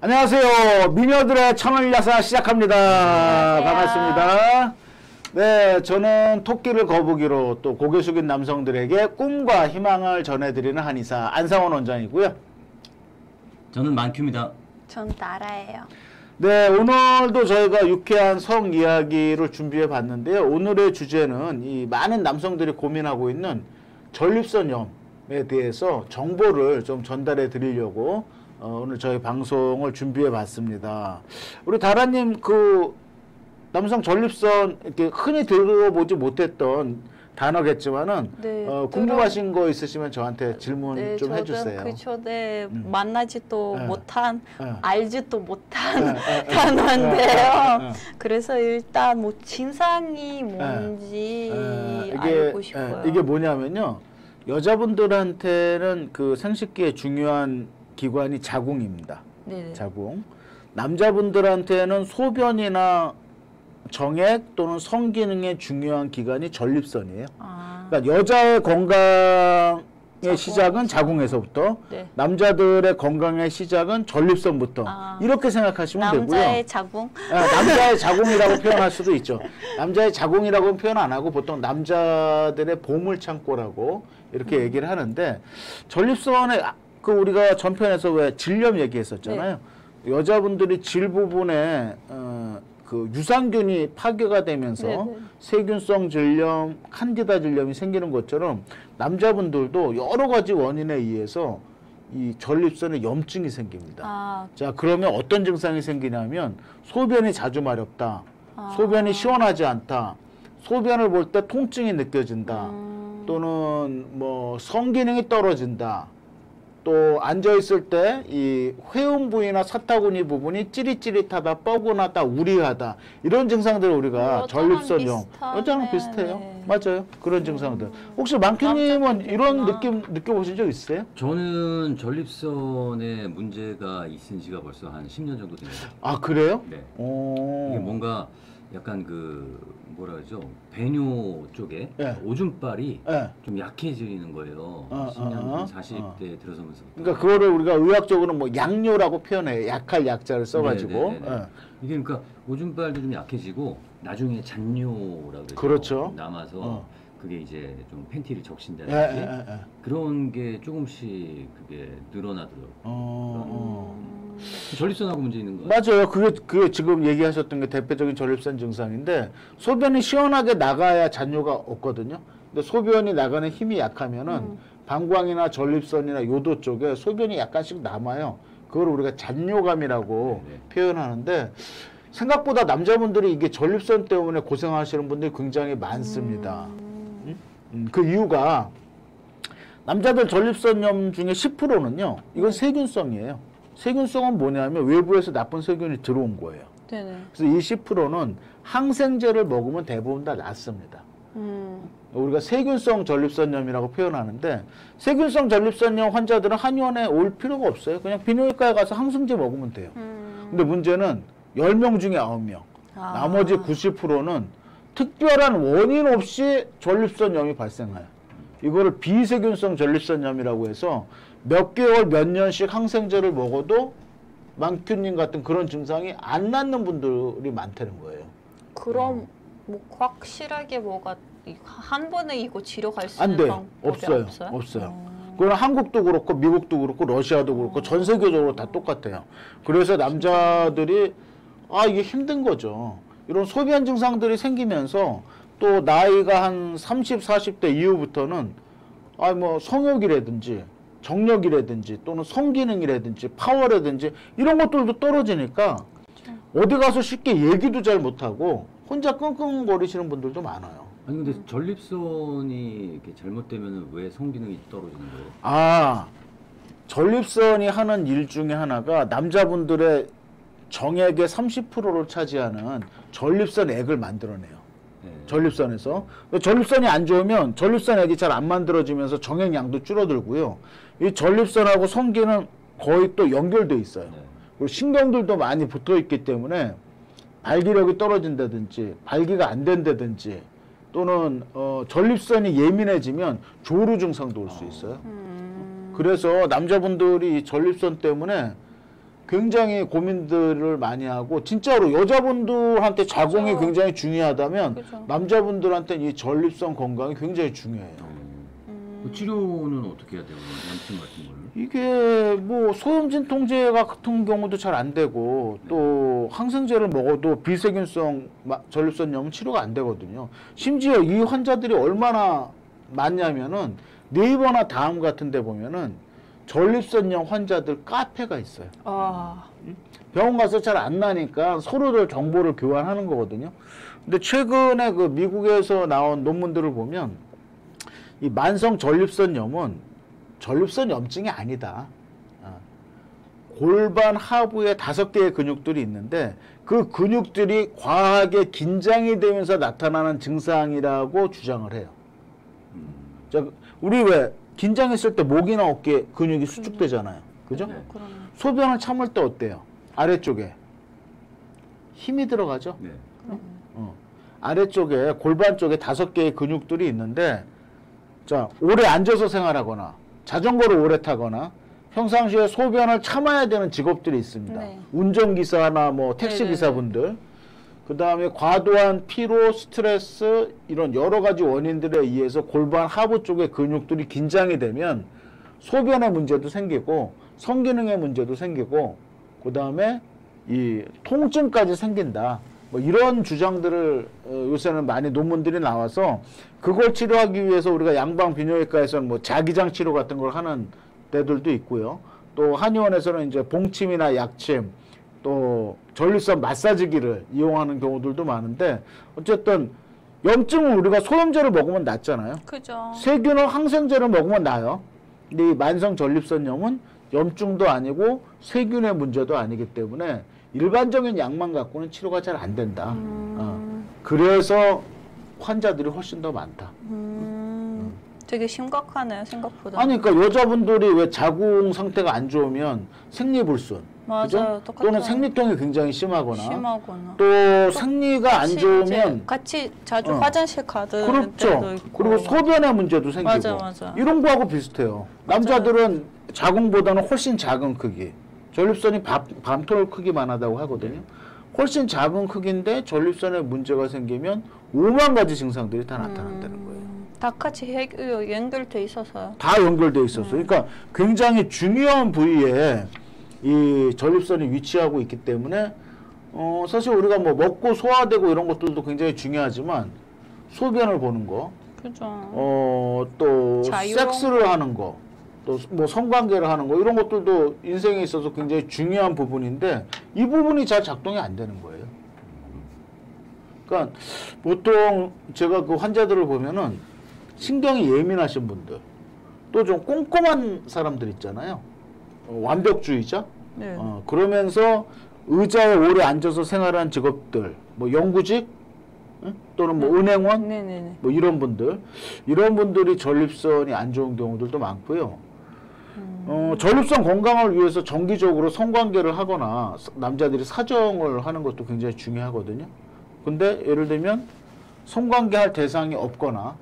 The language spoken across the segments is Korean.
안녕하세요. 미녀들의 천을야사 시작합니다. 안녕하세요. 반갑습니다. 네, 저는 토끼를 거북이로 또 고개 숙인 남성들에게 꿈과 희망을 전해드리는 한의사 안상원 원장이고요. 저는 만큐입니다. 전 나라예요. 네, 오늘도 저희가 유쾌한 성 이야기를 준비해 봤는데요. 오늘의 주제는 이 많은 남성들이 고민하고 있는 전립선염에 대해서 정보를 좀 전달해 드리려고 오늘 저희 방송을 준비해 봤습니다. 우리 다라님, 그 남성 전립선 이렇게 흔히 들어보지 못했던 단어겠지만은 네, 궁금하신 거 있으시면 저한테 질문 네, 좀 해주세요. 그 전에 만나지도 네. 못한, 네. 알지도 못한 네. 단어인데요. 네. 그래서 일단 뭐 증상이 뭔지 알고 싶어요. 이게 뭐냐면요, 여자분들한테는 그 생식기에 중요한 기관이 자궁입니다. 네네. 자궁. 남자분들한테는 소변이나 정액 또는 성기능에 중요한 기관이 전립선이에요. 그러니까 여자의 건강의 시작은 자궁에서부터, 네. 남자들의 건강의 시작은 전립선부터, 이렇게 생각하시면 되고요. 남자의 자궁? 남자의 자궁이라고 표현할 수도 있죠. 남자의 자궁이라고는 표현 안 하고 보통 남자들의 보물창고라고 이렇게 얘기를 하는데, 전립선에 그 우리가 전편에서 왜 질염 얘기했었잖아요. 네. 여자분들이 질 부분에 그 유산균이 파괴가 되면서 네네. 세균성 질염, 칸디다 질염이 생기는 것처럼 남자분들도 여러 가지 원인에 의해서 이 전립선에 염증이 생깁니다. 자, 그러면 어떤 증상이 생기냐면 소변이 자주 마렵다, 소변이 시원하지 않다, 소변을 볼 때 통증이 느껴진다, 또는 뭐 성기능이 떨어진다, 또 앉아있을 때 이 회음 부위나 사타구니 부분이 찌릿찌릿하다, 뻐근하다, 우리하다, 이런 증상들을 우리가 전립선염, 여자랑 비슷해요. 네. 맞아요. 그런 증상들. 혹시 만큐님은 이런 느낌 느껴보신 적 있으세요? 저는 전립선에 문제가 있은 지가 벌써 한 10년 정도 됩니다. 아, 그래요? 네. 오. 이게 뭔가 약간 그 뭐라 그러죠? 배뇨 쪽에 네. 오줌발이 네. 좀 약해지는 거예요. 10년, 40대 들어서면서. 그러니까 그거를 우리가 의학적으로는 뭐 양뇨라고 표현해요. 약할 약자를 써가지고. 네네네네. 이게 그러니까 오줌발도 좀 약해지고 나중에 잔뇨라고 그러죠. 그렇죠. 남아서 그게 이제 좀 팬티를 적신다든지 예. 그런 게 조금씩 그게 늘어나더라고요. 전립선하고 문제 있는 거 같아요. 맞아요. 그게 지금 얘기하셨던 게 대표적인 전립선 증상인데, 소변이 시원하게 나가야 잔뇨가 없거든요. 근데 소변이 나가는 힘이 약하면은 방광이나 전립선이나 요도 쪽에 소변이 약간씩 남아요. 그걸 우리가 잔뇨감이라고 표현하는데, 생각보다 남자분들이 이게 전립선 때문에 고생하시는 분들이 굉장히 많습니다. 그 이유가 남자들 전립선염 중에 10%는요, 이건 세균성이에요. 세균성은 뭐냐면 외부에서 나쁜 세균이 들어온 거예요. 네네. 그래서 이 10%는 항생제를 먹으면 대부분 다 낫습니다. 우리가 세균성 전립선염이라고 표현하는데, 세균성 전립선염 환자들은 한의원에 올 필요가 없어요. 그냥 비뇨기과에 가서 항생제 먹으면 돼요. 근데 문제는 10명 중에 9명, 나머지 90%는 특별한 원인 없이 전립선염이 발생해요. 이거를 비세균성 전립선염이라고 해서 몇 개월, 몇 년씩 항생제를 먹어도 만큐님 같은 그런 증상이 안 낫는 분들이 많다는 거예요. 그럼 뭐 확실하게 뭐가 한 번에 이거 치료할 수 안 있는 돼요. 방법이 없어요. 그건 한국도 그렇고 미국도 그렇고 러시아도 그렇고 전 세계적으로 다 똑같아요. 그래서 남자들이 이게 힘든 거죠. 이런 소변 증상들이 생기면서 또 나이가 한 30, 40대 이후부터는 뭐 성욕이라든지 정력이라든지 또는 성기능이라든지 파워라든지 이런 것들도 떨어지니까 어디 가서 쉽게 얘기도 잘 못하고 혼자 끙끙거리시는 분들도 많아요. 아니 근데 전립선이 이렇게 잘못되면 왜 성기능이 떨어지는 거예요? 전립선이 하는 일 중에 하나가 남자분들의 정액의 30%를 차지하는 전립선액을 만들어내요. 전립선에서. 전립선이 안 좋으면 전립선액이 잘 안 만들어지면서 정액량도 줄어들고요. 이 전립선하고 성기는 거의 또 연결돼 있어요. 그리고 신경들도 많이 붙어 있기 때문에 발기력이 떨어진다든지 발기가 안 된다든지 또는 전립선이 예민해지면 조루 증상도 올 수 있어요. 그래서 남자분들이 전립선 때문에 굉장히 고민들을 많이 하고 진짜로 여자분들한테 자궁이 그렇죠. 굉장히 중요하다면 그렇죠. 남자분들한테는 이 전립선 건강이 굉장히 중요해요. 그 치료는 어떻게 해야 돼요? 염증 같은 거를? 이게 뭐 소염진 통제 같은 경우도 잘 안 되고 또 항생제를 먹어도 비세균성 전립선염은 치료가 안 되거든요. 심지어 이 환자들이 얼마나 많냐면은 네이버나 다음 같은 데 보면은 전립선염 환자들 카페가 있어요. 병원 가서 잘 안 나니까 서로들 정보를 교환하는 거거든요. 근데 최근에 그 미국에서 나온 논문들을 보면 이 만성 전립선염은 전립선염증이 아니다. 골반 하부에 5개의 근육들이 있는데 그 근육들이 과하게 긴장이 되면서 나타나는 증상이라고 주장을 해요. 자, 우리 왜 긴장했을 때 목이나 어깨 근육이 수축되잖아요. 그죠? 네. 소변을 참을 때 어때요? 아래쪽에 힘이 들어가죠? 네. 아래쪽에 골반 쪽에 5개의 근육들이 있는데 자, 오래 앉아서 생활하거나 자전거를 오래 타거나 평상시에 소변을 참아야 되는 직업들이 있습니다. 네. 운전기사나 뭐 택시기사분들. 그 다음에 과도한 피로, 스트레스 이런 여러 가지 원인들에 의해서 골반 하부 쪽의 근육들이 긴장이 되면 소변의 문제도 생기고 성기능의 문제도 생기고 그 다음에 이 통증까지 생긴다. 뭐 이런 주장들을 요새는 많이 논문들이 나와서 그걸 치료하기 위해서 우리가 양방비뇨기과에서는 뭐 자기장 치료 같은 걸 하는 데들도 있고요. 또 한의원에서는 이제 봉침이나 약침 또 전립선 마사지기를 이용하는 경우들도 많은데 어쨌든 염증은 우리가 소염제를 먹으면 낫잖아요. 그죠. 세균은 항생제를 먹으면 나아요. 근데 이 만성 전립선염은 염증도 아니고 세균의 문제도 아니기 때문에 일반적인 약만 갖고는 치료가 잘 안 된다. 그래서 환자들이 훨씬 더 많다. 되게 심각하네요, 생각보다. 아니, 그러니까 여자분들이 왜 자궁 상태가 안 좋으면 생리불순, 맞아요, 그죠? 똑같아요. 또는 생리통이 굉장히 심하거나, 또 또 생리가 안 좋으면 같이 자주 화장실 가던 그렇죠. 때도 있고. 그리고 소변의 문제도 생기고 맞아. 이런 거하고 비슷해요. 남자들은 자궁보다는 훨씬 작은 크기, 전립선이 밤톨 크기만 하다고 하거든요. 훨씬 작은 크기인데 전립선에 문제가 생기면 5만 가지 증상들이 다 나타난다는 거예요. 다 같이 연결돼 있어서요. 다 연결돼 있었어요. 그러니까 굉장히 중요한 부위에 이 전립선이 위치하고 있기 때문에 사실 우리가 뭐 먹고 소화되고 이런 것들도 굉장히 중요하지만 소변을 보는 거, 그죠. 또 자유로운 섹스를 하는 거, 또 뭐 성관계를 하는 거 이런 것들도 인생에 있어서 굉장히 중요한 부분인데 이 부분이 잘 작동이 안 되는 거예요. 그러니까 보통 제가 그 환자들을 보면은 신경이 예민하신 분들, 또 좀 꼼꼼한 사람들 있잖아요. 완벽주의자. 네. 그러면서 의자에 오래 앉아서 생활한 직업들, 뭐 연구직, 또는 뭐 은행원, 네네네. 뭐 이런 분들이 전립선이 안 좋은 경우들도 많고요. 전립선 건강을 위해서 정기적으로 성관계를 하거나 남자들이 사정을 하는 것도 굉장히 중요하거든요. 근데 예를 들면 성관계할 대상이 없거나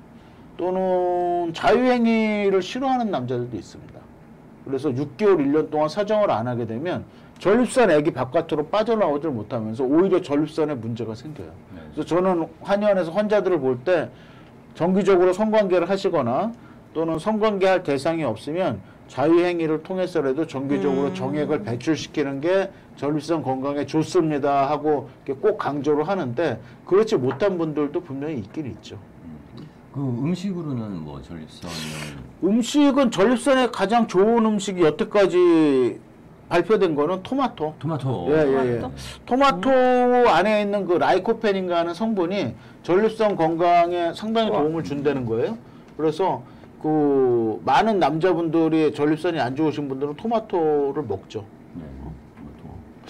또는 자유행위를 싫어하는 남자들도 있습니다. 그래서 6개월, 1년 동안 사정을 안 하게 되면 전립선 액이 바깥으로 빠져나오질 못하면서 오히려 전립선에 문제가 생겨요. 그래서 저는 한의원에서 환자들을 볼 때 정기적으로 성관계를 하시거나 또는 성관계할 대상이 없으면 자유행위를 통해서라도 정기적으로 정액을 배출시키는 게 전립선 건강에 좋습니다 하고 꼭 강조를 하는데 그렇지 못한 분들도 분명히 있긴 있죠. 그 음식으로는 뭐 전립선 음식은 전립선에 가장 좋은 음식이 여태까지 발표된 거는 토마토. 예. 토마토 안에 있는 그 라이코펜인가 하는 성분이 전립선 건강에 상당히 도움을 준다는 거예요. 그래서 그 많은 남자분들이 전립선이 안 좋으신 분들은 토마토를 먹죠.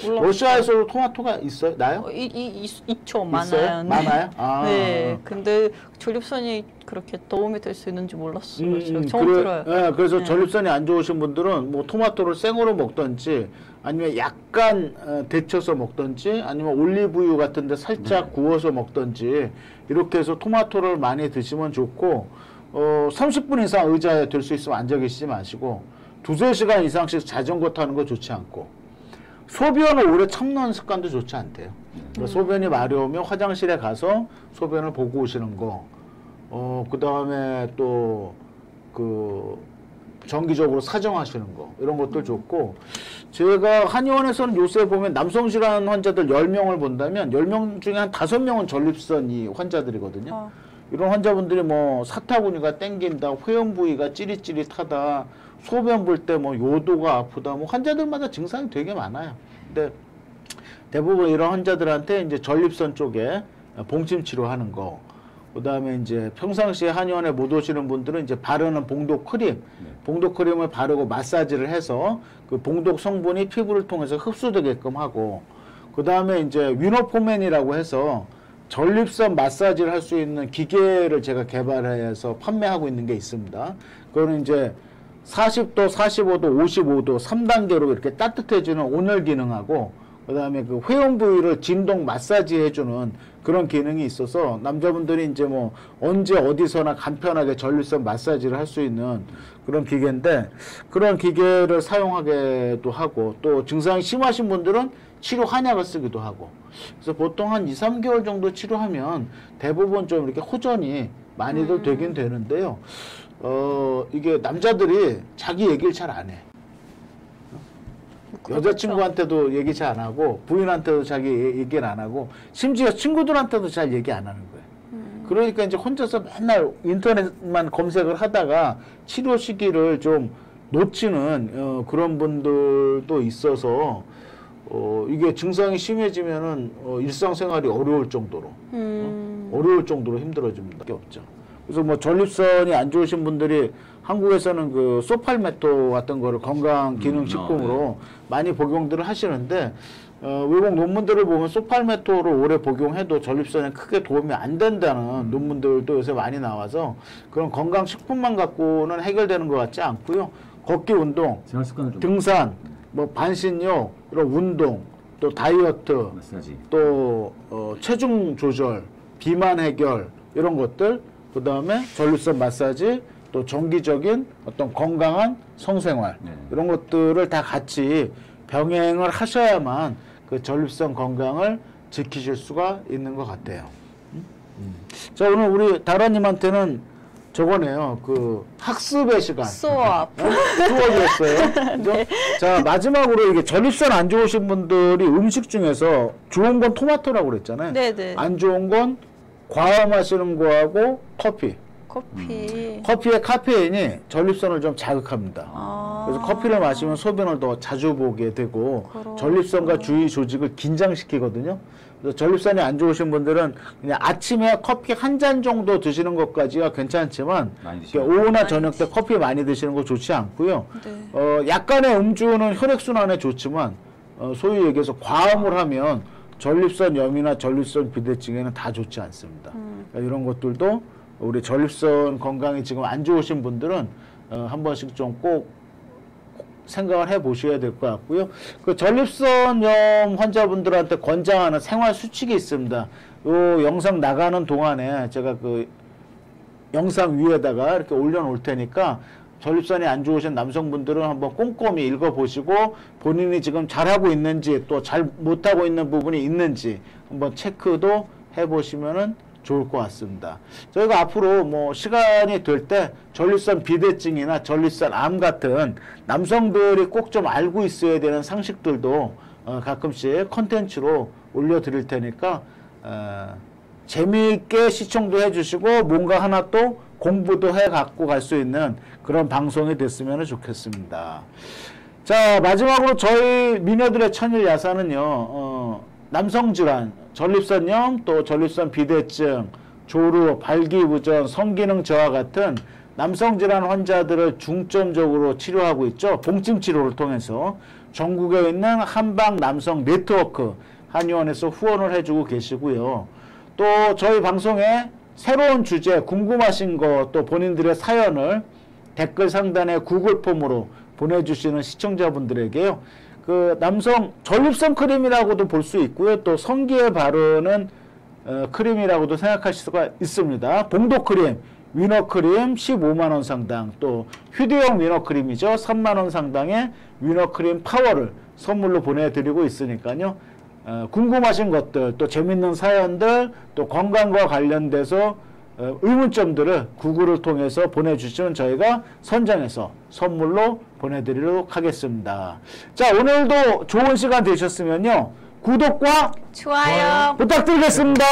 러시아에서도 토마토가 있어요? 나요? 있죠. 많아요. 네. 많아요? 네. 근데 전립선이 그렇게 도움이 될 수 있는지 몰랐어요. 처음 들어요. 네, 그래서 전립선이 안 좋으신 분들은 뭐 토마토를 생으로 먹든지 아니면 약간 데쳐서 먹든지 아니면 올리브유 같은 데 살짝 구워서 먹든지 이렇게 해서 토마토를 많이 드시면 좋고 30분 이상 의자에 들 수 있으면 앉아 계시지 마시고 2-3시간 이상씩 자전거 타는 거 좋지 않고 소변을 오래 참는 습관도 좋지 않대요. 그러니까 소변이 마려우면 화장실에 가서 소변을 보고 오시는 거. 그 다음에 또 정기적으로 사정하시는 거 이런 것들 좋고, 제가 한의원에서는 요새 보면 남성질환 환자들 10명을 본다면 10명 중에 한 5명은 전립선 이 환자들이거든요. 이런 환자분들이 뭐 사타구니가 땡긴다, 회음 부위가 찌릿찌릿하다, 소변 볼 때 뭐 요도가 아프다, 뭐 환자들마다 증상이 되게 많아요. 근데 대부분 이런 환자들한테 이제 전립선 쪽에 봉침 치료하는 거, 그 다음에 이제 평상시에 한의원에 못 오시는 분들은 이제 바르는 봉독 크림, 봉독 크림을 바르고 마사지를 해서 그 봉독 성분이 피부를 통해서 흡수되게끔 하고, 그 다음에 이제 위너포맨이라고 해서 전립선 마사지를 할 수 있는 기계를 제가 개발해서 판매하고 있는 게 있습니다. 그거는 이제 40도, 45도, 55도 3단계로 이렇게 따뜻해지는 온열 기능하고, 그 다음에 그 회음 부위를 진동 마사지 해주는 그런 기능이 있어서 남자분들이 이제 뭐 언제 어디서나 간편하게 전립선 마사지를 할 수 있는 그런 기계인데, 그런 기계를 사용하기도 하고, 또 증상이 심하신 분들은 치료 한약을 쓰기도 하고, 그래서 보통 한 2, 3개월 정도 치료하면 대부분 좀 이렇게 호전이 많이들 되긴 되는데요. 이게 남자들이 자기 얘기를 잘 안 해. 여자친구한테도 얘기 잘 안 하고, 부인한테도 자기 얘기를 안 하고, 심지어 친구들한테도 잘 얘기 안 하는 거예요. 그러니까 이제 혼자서 맨날 인터넷만 검색을 하다가 치료 시기를 좀 놓치는 그런 분들도 있어서 이게 증상이 심해지면은 일상생활이 어려울 정도로 힘들어집니다. 게 없죠. 그래서 뭐 전립선이 안 좋으신 분들이 한국에서는 그 소팔메토 같은 거를 건강기능식품으로 많이 복용들을 하시는데, 외국 논문들을 보면 소팔메토를 오래 복용해도 전립선에 크게 도움이 안 된다는 논문들도 요새 많이 나와서 그런 건강식품만 갖고는 해결되는 것 같지 않고요. 걷기 운동, 등산, 뭐 반신욕, 이런 운동, 또 다이어트, 마사지, 또 체중 조절, 비만 해결 이런 것들, 그 다음에 전립선 마사지, 또 정기적인 어떤 건강한 성생활 이런 것들을 다 같이 병행을 하셔야만 그 전립선 건강을 지키실 수가 있는 것 같아요. 자, 오늘 우리 다라님한테는 저거네요. 그 학습의 시간. 수업. 수업이었어요. 네. 자, 마지막으로 이게 전립선 안 좋으신 분들이 음식 중에서 좋은 건 토마토라고 그랬잖아요. 네네. 안 좋은 건 과음하시는 거하고 커피. 커피의 카페인이 전립선을 좀 자극합니다. 그래서 커피를 마시면 소변을 더 자주 보게 되고 전립선과 주위 조직을 긴장시키거든요. 그래서 전립선이 안 좋으신 분들은 그냥 아침에 커피 한 잔 정도 드시는 것까지가 괜찮지만 오후나 저녁 때 커피 많이 드시는 거 좋지 않고요. 네. 약간의 음주는 혈액순환에 좋지만 소위 얘기해서 과음을 하면 전립선염이나 전립선 비대증에는 다 좋지 않습니다. 그러니까 이런 것들도 우리 전립선 건강이 지금 안 좋으신 분들은 한 번씩 좀 꼭 생각을 해 보셔야 될 것 같고요. 그 전립선염 환자분들한테 권장하는 생활 수칙이 있습니다. 요 영상 나가는 동안에 제가 그 영상 위에다가 이렇게 올려놓을 테니까 전립선이 안 좋으신 남성분들은 한번 꼼꼼히 읽어보시고 본인이 지금 잘하고 있는지 또 잘 못하고 있는 부분이 있는지 한번 체크도 해보시면은 좋을 것 같습니다. 저희가 앞으로 뭐 시간이 될 때 전립선 비대증이나 전립선 암 같은 남성들이 꼭 좀 알고 있어야 되는 상식들도 가끔씩 컨텐츠로 올려드릴 테니까 재미있게 시청도 해주시고 뭔가 하나 또 공부도 해 갖고 갈 수 있는 그런 방송이 됐으면 좋겠습니다. 자, 마지막으로 저희 미녀들의 천일 야사는요, 남성질환, 전립선염, 또 전립선 비대증, 조루, 발기부전, 성기능 저하 같은 남성질환 환자들을 중점적으로 치료하고 있죠. 봉침 치료를 통해서 전국에 있는 한방 남성 네트워크 한의원에서 후원을 해주고 계시고요. 또 저희 방송에 새로운 주제 궁금하신 거 또 본인들의 사연을 댓글 상단에 구글 폼으로 보내주시는 시청자분들에게요, 그 남성 전립선 크림이라고도 볼 수 있고요, 또 성기에 바르는 크림이라고도 생각하실 수가 있습니다. 봉독 크림, 위너 크림 15만 원 상당, 또 휴대용 위너 크림이죠. 3만 원 상당의 위너 크림 파워를 선물로 보내드리고 있으니까요. 궁금하신 것들, 또 재밌는 사연들, 또 건강과 관련돼서 의문점들을 구글을 통해서 보내주시면 저희가 선정해서 선물로 보내드리도록 하겠습니다. 자, 오늘도 좋은 시간 되셨으면요. 구독과 좋아요 부탁드리겠습니다.